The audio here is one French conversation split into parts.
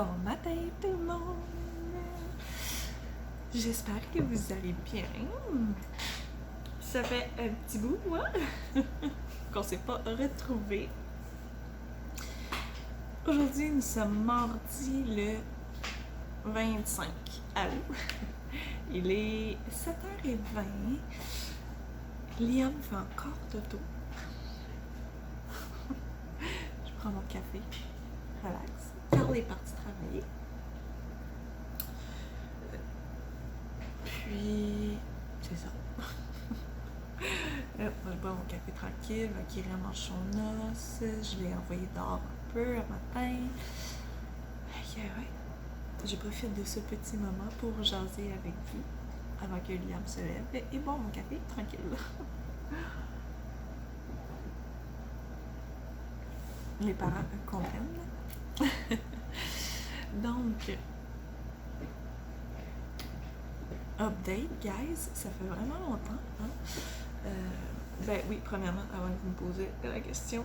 Bon matin tout le monde! J'espère que vous allez bien. Ça fait un petit bout, moi, qu'on s'est pas retrouvés. Aujourd'hui, nous sommes mardi le 25 août. Il est 7h20. Liam fait encore dodo. Je prends mon café. Relax. Carl est parti travailler. Puis, c'est ça. Moi, je bois mon café tranquille. Kira mange son os. Je l'ai envoyé dehors un peu un matin. Ouais. Je profite de ce petit moment pour jaser avec vous avant que Liam se lève et boire mon café tranquille. Les parents comprennent. Donc, update, guys, ça fait vraiment longtemps. Hein? Ben oui, premièrement, avant que vous me posiez la question,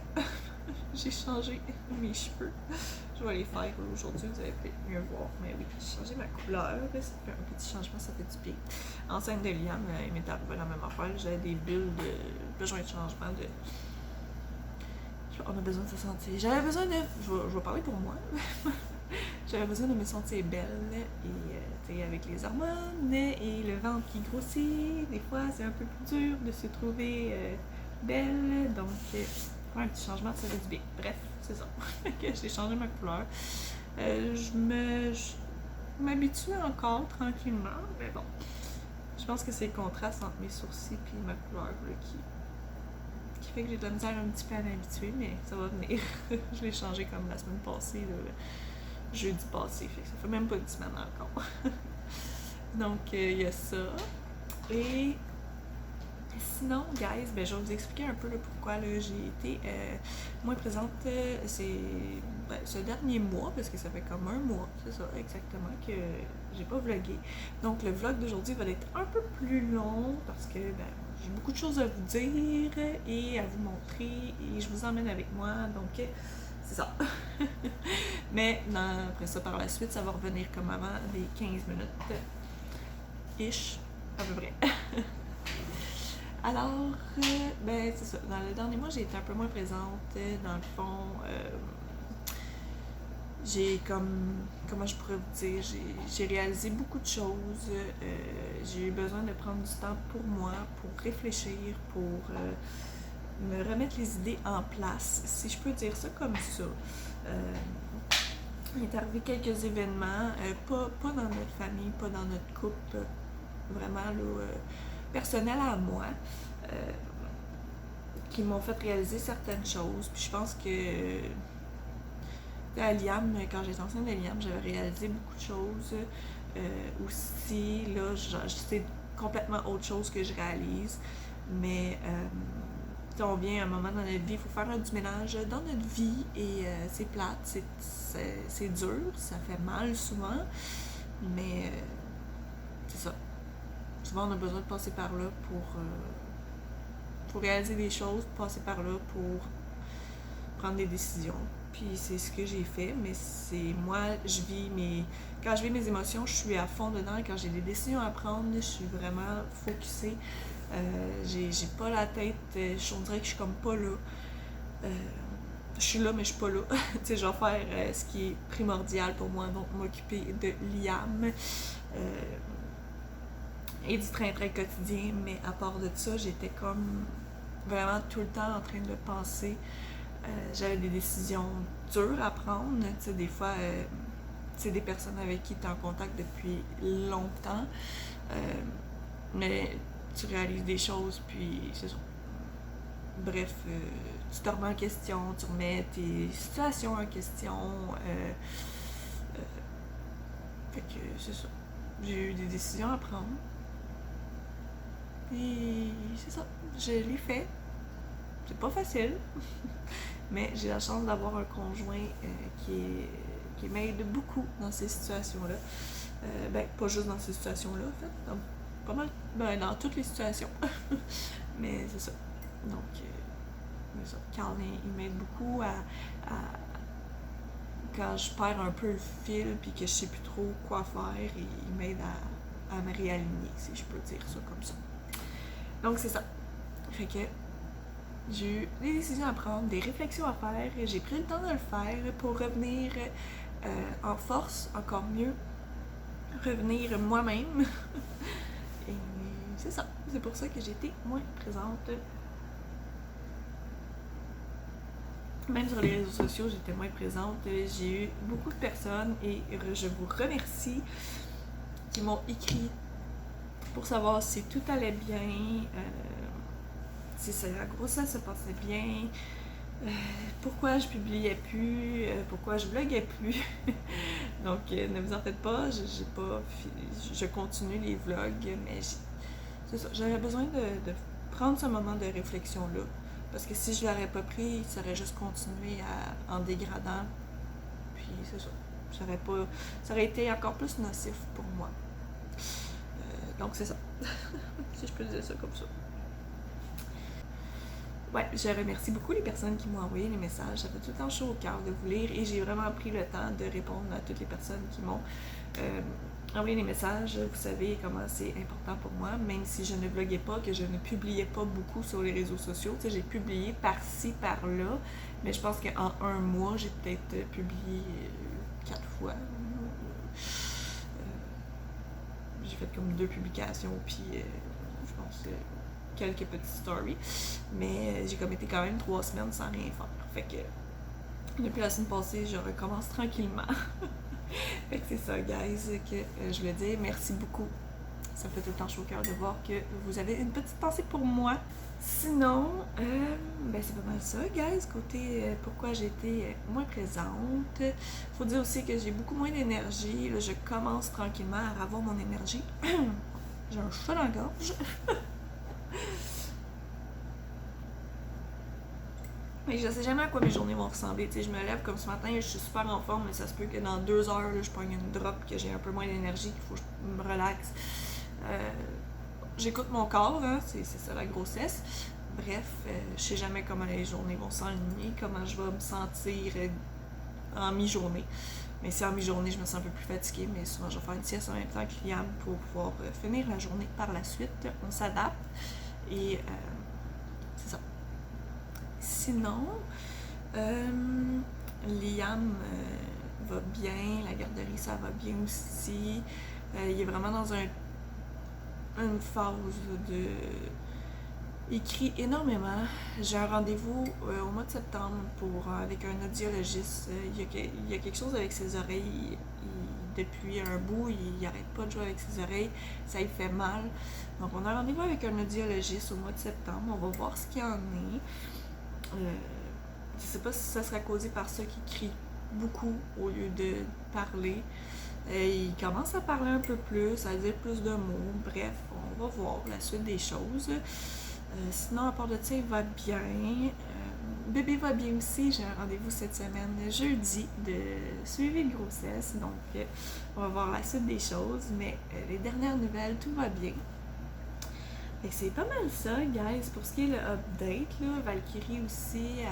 j'ai changé mes cheveux. Je vais les faire aujourd'hui, vous allez peut-être mieux voir. Mais oui, j'ai changé ma couleur. Ça fait un petit changement, ça fait du bien. Enceinte de Liam, il m'est arrivé la même affaire. J'avais des bulles de besoin de changement de. On a besoin de se sentir. J'avais besoin de. Je vais parler pour moi. J'avais besoin de me sentir belle et avec les hormones et le ventre qui grossit, des fois c'est un peu plus dur de se trouver belle, donc un petit changement ça fait du bien. Bref, c'est ça. J'ai changé ma couleur. Je m'habitue encore tranquillement, mais bon. Je pense que c'est le contraste entre mes sourcils et ma couleur là, qui fait que j'ai de la misère un petit peu à m'habituer, mais ça va venir. Je l'ai changé comme la semaine passée. Là. Jeudi passé, fait que ça fait même pas une semaine encore. Donc, il y a ça. Et sinon, guys, ben, je vais vous expliquer un peu là, pourquoi là, j'ai été moins présente ce dernier mois, parce que ça fait comme un mois, c'est ça, exactement, que j'ai pas vlogué. Donc, le vlog d'aujourd'hui va être un peu plus long, parce que ben, j'ai beaucoup de choses à vous dire et à vous montrer, et je vous emmène avec moi, donc... c'est ça. Mais après ça, par la suite, ça va revenir comme avant, des 15 minutes. Ish, à peu près. Alors, ben c'est ça. Dans le dernier mois, j'ai été un peu moins présente. Dans le fond, j'ai comme... Comment je pourrais vous dire? J'ai réalisé beaucoup de choses. J'ai eu besoin de prendre du temps pour moi, pour réfléchir, pour... me remettre les idées en place, si je peux dire ça comme ça. Il est arrivé quelques événements, pas dans notre famille, pas dans notre couple, vraiment là, personnel à moi, qui m'ont fait réaliser certaines choses. Puis je pense que à Liam, quand j'étais enceinte de Liam, j'avais réalisé beaucoup de choses. Aussi, là, c'est complètement autre chose que je réalise, mais on vient à un moment dans notre vie, il faut faire du ménage dans notre vie et c'est plate, c'est dur, ça fait mal souvent, mais c'est ça. Souvent on a besoin de passer par là pour réaliser des choses, passer par là pour prendre des décisions. Puis c'est ce que j'ai fait, mais c'est moi, quand je vis mes émotions, je suis à fond dedans. Quand j'ai des décisions à prendre, je suis vraiment focusée. J'ai pas la tête, on dirait que je suis comme pas là. Je suis là, mais je suis pas là. Tu sais, je vais faire ce qui est primordial pour moi, donc m'occuper de Liam et du train-train quotidien, mais à part de ça, j'étais comme vraiment tout le temps en train de penser. J'avais des décisions dures à prendre, tu sais, des fois, c'est des personnes avec qui tu es en contact depuis longtemps, mais tu réalises des choses, puis c'est ça. Bref, tu te remets en question, tu remets tes situations en question. Fait que c'est ça. J'ai eu des décisions à prendre. Et c'est ça. Je l'ai fait. C'est pas facile. Mais j'ai la chance d'avoir un conjoint qui m'aide beaucoup dans ces situations-là. Ben, pas juste dans ces situations-là, en fait. Donc, pas mal, ben, dans toutes les situations. Mais c'est ça. Donc, c'est ça. Carl, il m'aide beaucoup à quand je perds un peu le fil puis que je sais plus trop quoi faire, il m'aide à me réaligner, si je peux dire ça comme ça. Donc c'est ça. Fait que j'ai eu des décisions à prendre, des réflexions à faire, j'ai pris le temps de le faire pour revenir en force, encore mieux, revenir moi-même. Et c'est ça, c'est pour ça que j'étais moins présente. Même sur les réseaux sociaux, j'étais moins présente. J'ai eu beaucoup de personnes et je vous remercie qui m'ont écrit pour savoir si tout allait bien, si la grossesse se passait bien, pourquoi je publiais plus, pourquoi je vloguais plus. Donc ne vous en faites pas, je continue les vlogs, mais c'est ça, j'avais besoin de prendre ce moment de réflexion-là. Parce que si je l'aurais pas pris, ça aurait juste continué en dégradant. Puis c'est ça. Ça aurait été encore plus nocif pour moi. Donc c'est ça. Si je peux dire ça comme ça. Ouais, je remercie beaucoup les personnes qui m'ont envoyé les messages. Ça fait tout le temps chaud au cœur de vous lire et j'ai vraiment pris le temps de répondre à toutes les personnes qui m'ont envoyé des messages. Vous savez comment c'est important pour moi, même si je ne vloguais pas, que je ne publiais pas beaucoup sur les réseaux sociaux. Tu sais, j'ai publié par-ci, par-là, mais je pense qu'en un mois, j'ai peut-être publié 4 fois. J'ai fait comme 2 publications, puis je pense quelques petites stories, mais j'ai comme été quand même 3 semaines sans rien faire. Fait que depuis la semaine passée, je recommence tranquillement. Fait que c'est ça, guys, que je voulais dire. Merci beaucoup. Ça me fait tout le temps chaud au cœur de voir que vous avez une petite pensée pour moi. Sinon, ben c'est pas mal ça, guys, côté pourquoi j'ai été moins présente. Faut dire aussi que j'ai beaucoup moins d'énergie. Là, je commence tranquillement à avoir mon énergie. J'ai un chat dans la gorge. Mais je sais jamais à quoi mes journées vont ressembler. Tu sais, je me lève comme ce matin, je suis super en forme, mais ça se peut que dans 2 heures, là, je pogne une drop, que j'ai un peu moins d'énergie, qu'il faut que je me relaxe. J'écoute mon corps, hein, c'est ça la grossesse. Bref, je sais jamais comment les journées vont s'enligner, comment je vais me sentir en mi-journée. Mais si en mi-journée, je me sens un peu plus fatiguée, mais souvent je vais faire une sieste en même temps que Liam pour pouvoir finir la journée par la suite. On s'adapte et c'est ça. Sinon, Liam va bien, la garderie ça va bien aussi. Il est vraiment dans une phase de... Il crie énormément. J'ai un rendez-vous au mois de septembre avec un audiologiste. Il y a quelque chose avec ses oreilles. Depuis un bout, il n'arrête pas de jouer avec ses oreilles. Ça lui fait mal. Donc on a un rendez-vous avec un audiologiste au mois de septembre. On va voir ce qu'il y en est. Je sais pas si ça sera causé par ça qu'il crie beaucoup au lieu de parler. Il commence à parler un peu plus, à dire plus de mots. Bref, on va voir la suite des choses. Sinon, à part de ça, il va bien. Bébé va bien aussi. J'ai un rendez-vous cette semaine, jeudi, de suivi de grossesse. Donc, on va voir la suite des choses. Mais les dernières nouvelles, tout va bien. Fait que c'est pas mal ça, guys. Pour ce qui est le update, là, Valkyrie aussi,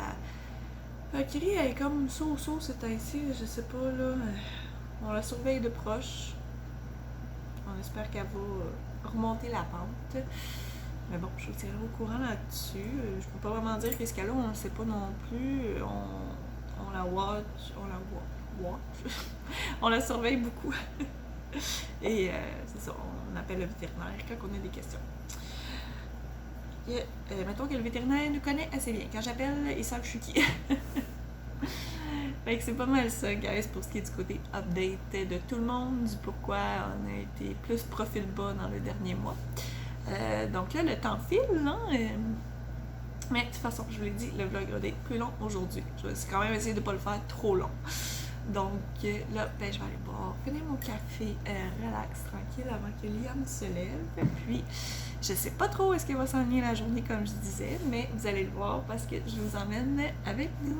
Valkyrie, elle est comme so-so ces temps-ci, je sais pas, là. On la surveille de proche. On espère qu'elle va remonter la pente. Mais bon, je vous tiendrai au courant là-dessus. Je peux pas vraiment dire qu'est-ce qu'elle a, on ne sait pas non plus. On la watch. On la surveille beaucoup. Et c'est ça, on appelle le vétérinaire quand on a des questions. Mettons que le vétérinaire nous connaît assez bien. Quand j'appelle, il sait que je suis qui. Fait que c'est pas mal ça, guys, pour ce qui est du côté update de tout le monde, du pourquoi on a été plus profil bas dans le dernier mois. Donc là, le temps file, hein? Mais de toute façon, je vous l'ai dit, le vlog va être plus long aujourd'hui. Je vais quand même essayer de ne pas le faire trop long. Donc là, ben, je vais aller boire, finir mon café relax, tranquille, avant que Liam se lève. Puis, je sais pas trop où est-ce qu'il va s'enligner la journée, comme je disais, mais vous allez le voir parce que je vous emmène avec nous.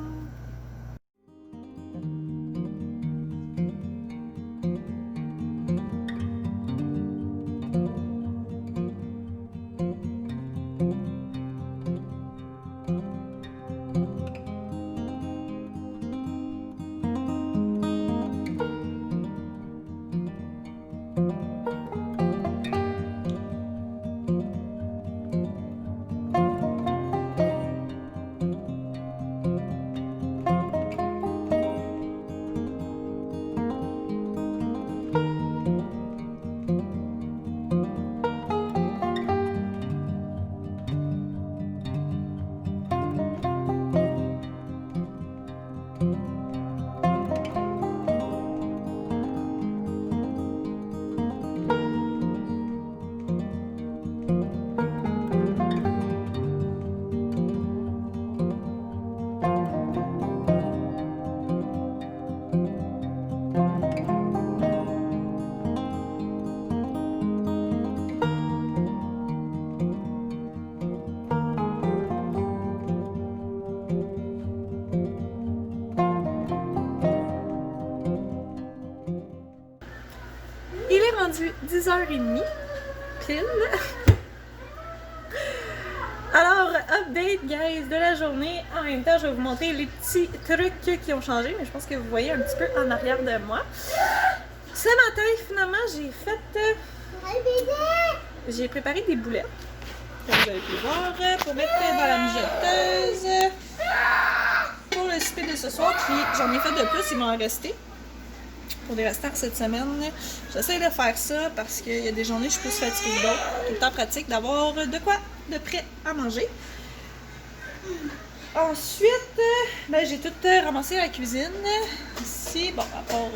rendu 10h30 pile. Alors, update, guys, de la journée. En même temps, je vais vous montrer les petits trucs qui ont changé, mais je pense que vous voyez un petit peu en arrière de moi. Ce matin, finalement, j'ai préparé des boulettes, comme vous avez pu voir, pour mettre dans la mijoteuse pour le souper de ce soir. Puis j'en ai fait de plus, il m'en a resté pour des restants cette semaine. J'essaie de faire ça parce qu'il y a des journées où je suis plus fatiguée que d'autres. Tout le temps pratique d'avoir de quoi de prêt à manger. Ensuite, ben, j'ai tout ramassé la cuisine. Ici, bon, à part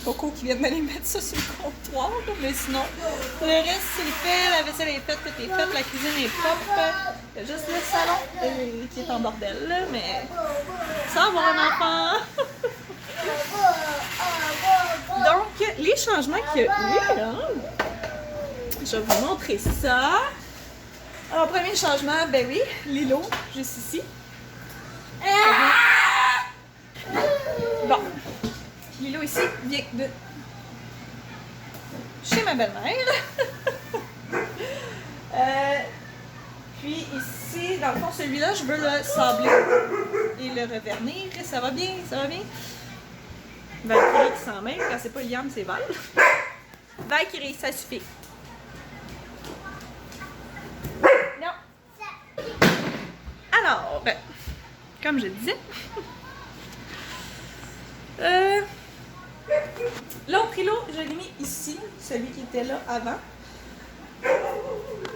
Coco qui vient de m'aller mettre ça sur le comptoir, mais sinon, le reste c'est fait, la vaisselle est faite, tout est fait, la cuisine est propre. Il y a juste le salon qui est en bordel, mais ça va un enfant! Donc, les changements qu'il y a eu, hein, je vais vous montrer ça. Alors, premier changement, ben oui, Lilo, juste ici. Bon, Lilo ici vient de chez ma belle-mère. Puis ici, dans le fond, celui-là, je veux le sabler et le revernir. Ça va bien, ça va bien. Valkyrie qui s'en mêle, quand c'est pas Liam, c'est Val. Valkyrie, ça suffit. Non. Alors, ben, comme je disais, l'autre îlot, je l'ai mis ici, celui qui était là avant.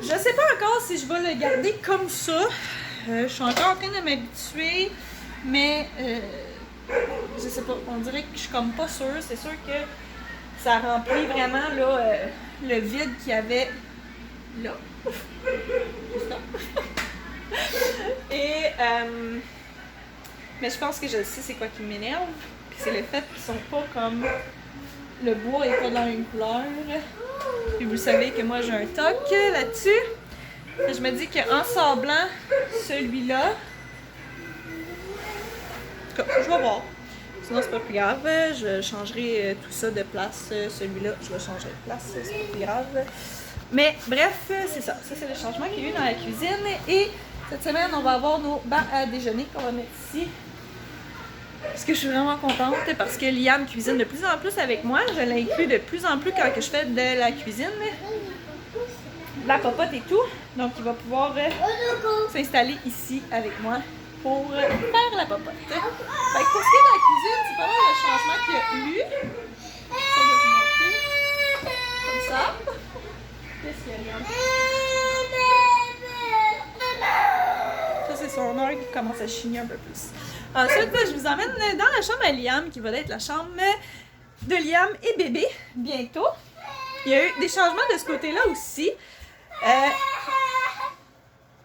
Je sais pas encore si je vais le garder comme ça. Je suis encore en train de m'habituer, mais je sais pas, on dirait que je suis comme pas sûre. C'est sûr que ça remplit vraiment là, le vide qu'il y avait là. Juste là. Et mais je pense que je sais c'est quoi qui m'énerve. Puis c'est le fait qu'ils sont pas comme le bois est pas dans une couleur. Puis vous savez que moi j'ai un toc là-dessus. Je me dis qu'en sablant celui-là, je vais voir. Sinon c'est pas plus grave. Je changerai tout ça de place. Celui-là, je vais changer de place. C'est pas plus grave. Mais bref, c'est ça. Ça c'est le changement qu'il y a eu dans la cuisine. Et cette semaine, on va avoir nos bancs à déjeuner qu'on va mettre ici. Parce que je suis vraiment contente parce que Liam cuisine de plus en plus avec moi. Je l'inclus de plus en plus quand je fais de la cuisine. De la popote et tout. Donc il va pouvoir s'installer ici avec moi pour faire la popote. Fait que pour ce qui est de la cuisine, c'est pas mal le changement qu'il y a eu. Ça va vous montrer. Comme ça. Qu'est-ce qu'il y a, Liam? Ça, c'est son heure qui commence à chigner un peu plus. Ensuite, je vous emmène dans la chambre à Liam, qui va être la chambre de Liam et bébé, bientôt. Il y a eu des changements de ce côté-là aussi.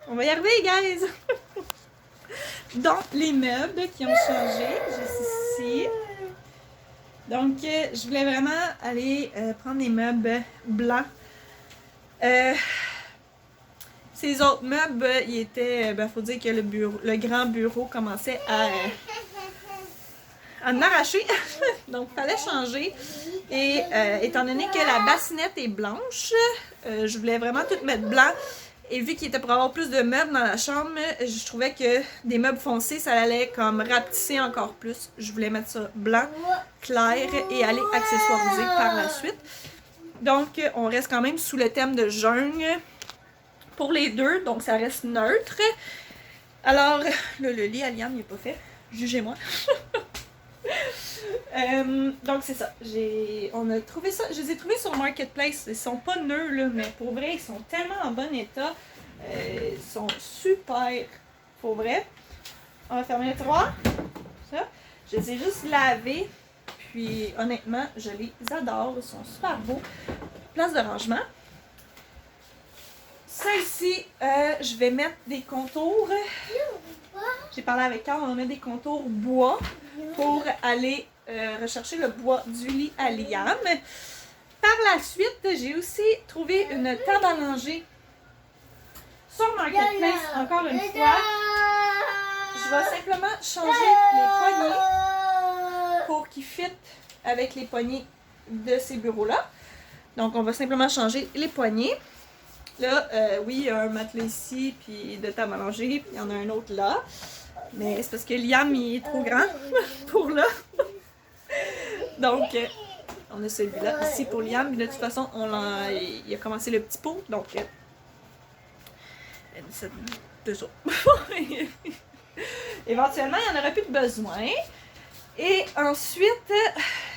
On va y arriver, guys! Donc, les meubles qui ont changé, juste ici. Donc, je voulais vraiment aller prendre des meubles blancs. Ces autres meubles, il était, faut dire que le grand bureau commençait à m'arracher. Donc, il fallait changer. Et étant donné que la bassinette est blanche, je voulais vraiment tout mettre blanc. Et vu qu'il était pour avoir plus de meubles dans la chambre, je trouvais que des meubles foncés, ça allait comme rapetisser encore plus. Je voulais mettre ça blanc, clair et aller accessoiriser par la suite. Donc, on reste quand même sous le thème de jungle pour les deux, donc ça reste neutre. Alors, le lit à Liam, il n'est pas fait. Jugez-moi. Donc c'est ça, on a trouvé ça, je les ai trouvés sur Marketplace, ils sont pas neufs là, mais pour vrai ils sont tellement en bon état, ils sont super, pour vrai. On va fermer le tiroir, ça, je les ai juste lavés, puis honnêtement je les adore, ils sont super beaux. Place de rangement. Ça ici, je vais mettre des contours, j'ai parlé avec Carl, on va mettre des contours bois pour aller rechercher le bois du lit à Liam. Par la suite, j'ai aussi trouvé une table à manger sur Marketplace, encore une fois. Je vais simplement changer les poignées pour qu'ils fitent avec les poignées de ces bureaux-là. Donc, on va simplement changer les poignées. Là, oui, il y a un matelas ici, puis de table à manger, puis il y en a un autre là. Mais c'est parce que Liam, il est trop grand pour là. Donc, on a celui-là ici pour Liam. Mais de toute façon, il a commencé le petit pot. Donc, c'est ça. Éventuellement, il n'y en aurait plus de besoin. Et ensuite,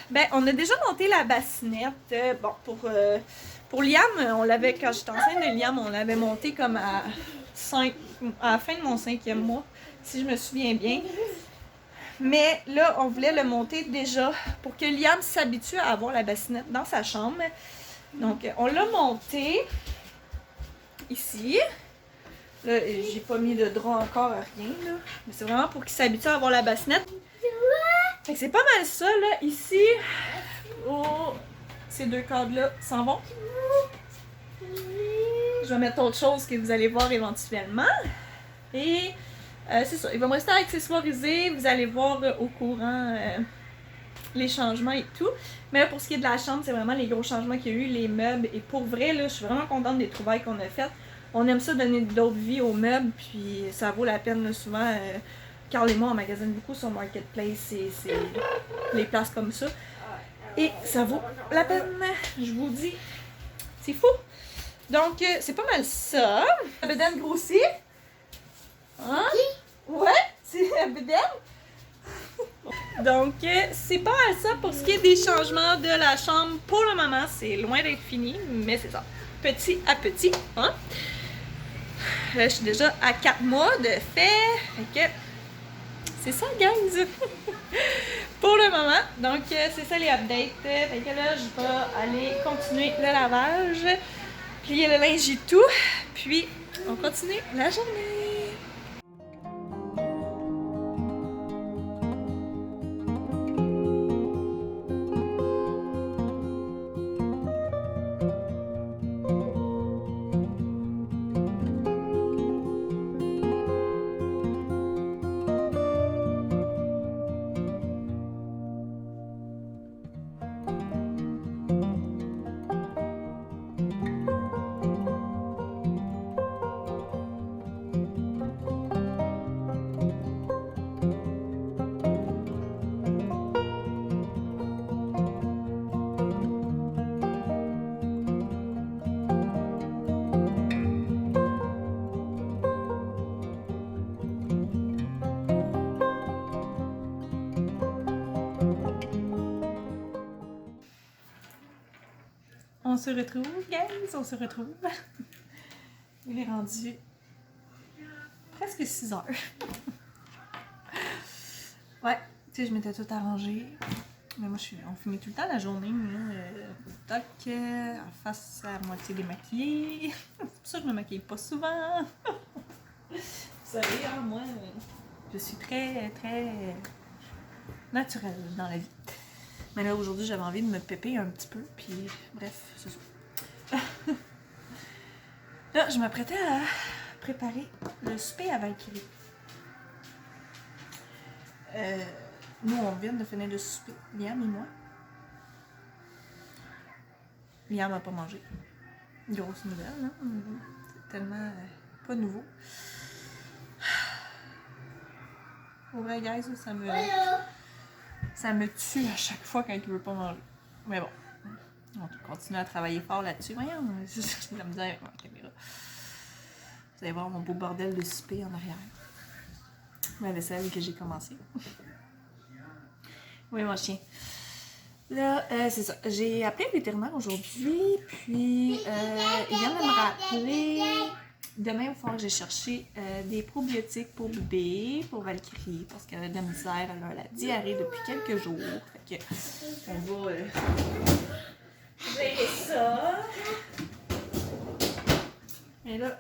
ben, on a déjà monté la bassinette. Bon, pour Liam, on l'avait, quand j'étais enceinte de Liam, on l'avait monté comme à la fin de mon 5e mois, si je me souviens bien. Mais là, on voulait le monter déjà pour que Liam s'habitue à avoir la bassinette dans sa chambre. Donc, on l'a monté ici. Là, j'ai pas mis de drap encore à rien, là. Mais c'est vraiment pour qu'il s'habitue à avoir la bassinette. Fait que c'est pas mal ça, là. Ici, ces deux cadres-là s'en vont. Je vais mettre autre chose que vous allez voir éventuellement. Et c'est ça. Il va me rester accessoirisé. Vous allez voir au courant les changements et tout. Mais là, pour ce qui est de la chambre, c'est vraiment les gros changements qu'il y a eu, les meubles. Et pour vrai, là, je suis vraiment contente des trouvailles qu'on a faites. On aime ça donner d'autres vies aux meubles, puis ça vaut la peine, là, souvent. Carl et moi, on magasine beaucoup sur Marketplace et les places comme ça. Et ça vaut la peine, je vous dis. C'est fou! Donc, c'est pas mal ça. La bedaine grossit. Hein? Ouais, c'est la bedaine. Donc, c'est pas mal ça pour ce qui est des changements de la chambre. Pour le moment, c'est loin d'être fini, mais c'est ça. Petit à petit. Hein? Là, je suis déjà à 4 mois de fait. Fait que c'est ça, guys! Pour le moment. Donc, c'est ça les updates. Fait que là, je vais aller continuer le lavage, plier le linge et tout. Puis, on continue la journée. On se retrouve, guys, on se retrouve. Il est rendu presque 6 heures. Ouais, tu sais, je m'étais tout arrangé. Mais moi, on finit tout le temps la journée. Toc, face à moitié démaquillée. C'est pour ça que je me maquille pas souvent. Vous savez, hein, moi, je suis très, très naturelle dans la vie. Mais là, aujourd'hui, j'avais envie de me péper un petit peu, puis bref, c'est ça. Là, je m'apprêtais à préparer le souper à Valkyrie. Nous, on vient de finir de souper, Liam et moi. Liam n'a pas mangé. Grosse nouvelle, hein? C'est tellement pas nouveau. Pour vrai, guys, ça me tue à chaque fois quand il veut pas manger. Mais bon, on continue à travailler fort là-dessus. Voyons, j'ai la misère avec ma caméra. Vous allez voir mon beau bordel de souper en arrière. La vaisselle que j'ai commencé. Oui, mon chien. Là, c'est ça. J'ai appelé le vétérinaire aujourd'hui, puis il vient de me rappeler. Demain, il va falloir que j'ai cherché des probiotiques pour bébé, pour Valkyrie, parce qu'elle a de la misère, elle a la diarrhée depuis quelques jours. Fait que, on va gérer ça. Et là,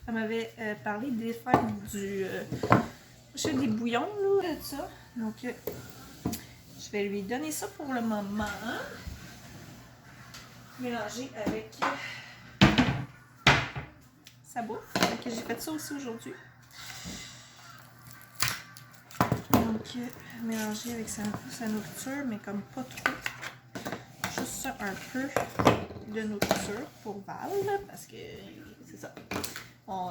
elle m'avait parlé de faire je fais des bouillons, là, de ça. Donc, je vais lui donner ça pour le moment. Mélanger avec sa bouffe. J'ai fait ça aussi aujourd'hui. Donc, mélanger avec sa nourriture, mais comme pas trop. Juste ça un peu. de nourriture pour Val, parce que c'est ça.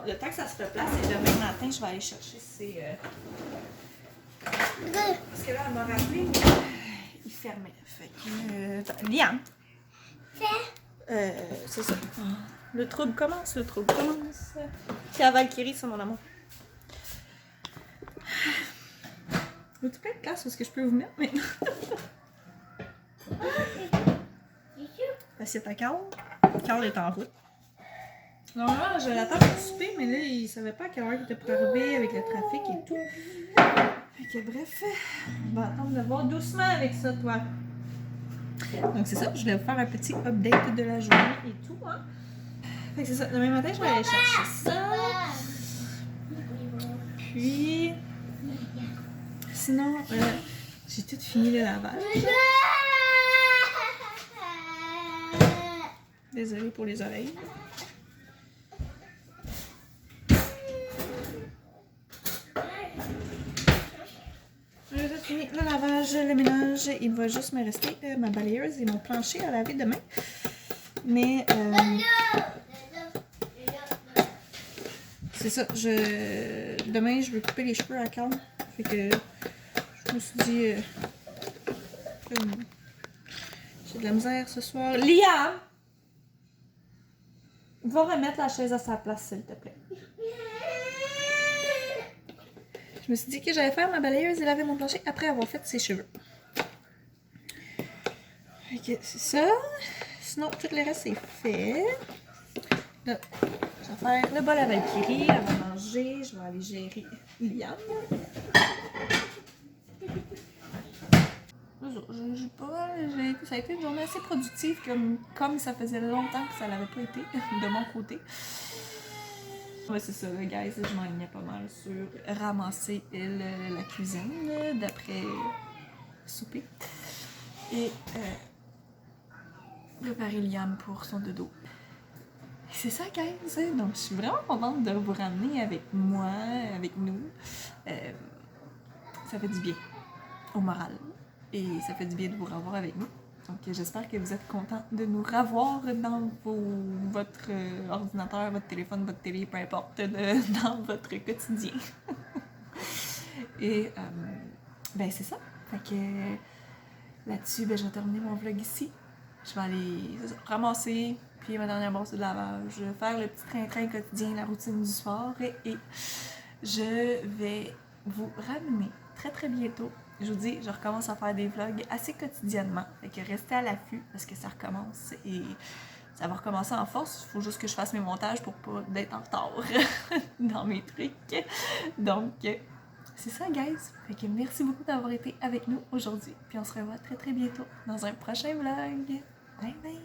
Le temps que ça se replace, et demain matin, je vais aller chercher ses... Parce que là, elle m'a rappelé, il fermait. Fait que... Liam! C'est ça. Le trouble commence, le trouble commence. Puis à Valkyrie, c'est mon amour. Veux-tu plein de place où est-ce que je peux vous mettre maintenant? L'assiette à Carl. Carl est en route. Normalement, je l'attends pour souper, mais là, il savait pas à quelle heure il était pour arriver avec le trafic et tout. Fait que bref, on va attendre de voir doucement avec ça, toi. Donc c'est ça, je vais vous faire un petit update de la journée et tout, hein. Fait que c'est ça, demain matin, je vais aller chercher ça. Puis... Sinon, j'ai tout fini le lavage. Désolée pour les oreilles. J'ai tout fini le lavage, le ménage. Il va juste me rester ma balayeuse et mon plancher à laver demain. Mais c'est ça, demain je veux couper les cheveux à Carl. Fait que je me suis dit j'ai de la misère ce soir. Liam! Va remettre la chaise à sa place, s'il te plaît. Je me suis dit que j'allais faire ma balayeuse et laver mon plancher après avoir fait ses cheveux. Ok, c'est ça. Sinon, tout le reste est fait. Là, je vais faire le bol à Valkyrie. Elle va manger. Je vais aller gérer Liam. Ça a été une journée assez productive, comme ça faisait longtemps que ça l'avait pas été de mon côté. Ouais, c'est ça, guys, je m'enlignais pas mal sur ramasser la cuisine d'après souper et préparer Liam pour son dodo. C'est ça, guys, donc je suis vraiment contente de vous ramener avec moi, avec nous. Ça fait du bien au moral et ça fait du bien de vous revoir avec nous. Donc j'espère que vous êtes contents de nous revoir dans votre ordinateur, votre téléphone, votre télé, peu importe, dans votre quotidien. Et ben c'est ça. Fait que là-dessus, ben, je vais terminer mon vlog ici. Je vais aller ramasser, puis ma dernière brosse de lavage, faire le petit train-train quotidien, la routine du soir et je vais vous ramener très très bientôt. Je vous dis, je recommence à faire des vlogs assez quotidiennement. Fait que restez à l'affût parce que ça recommence et ça va recommencer en force. Il faut juste que je fasse mes montages pour pas être en retard dans mes trucs. Donc, c'est ça, guys. Fait que merci beaucoup d'avoir été avec nous aujourd'hui. Puis on se revoit très très bientôt dans un prochain vlog. Bye bye!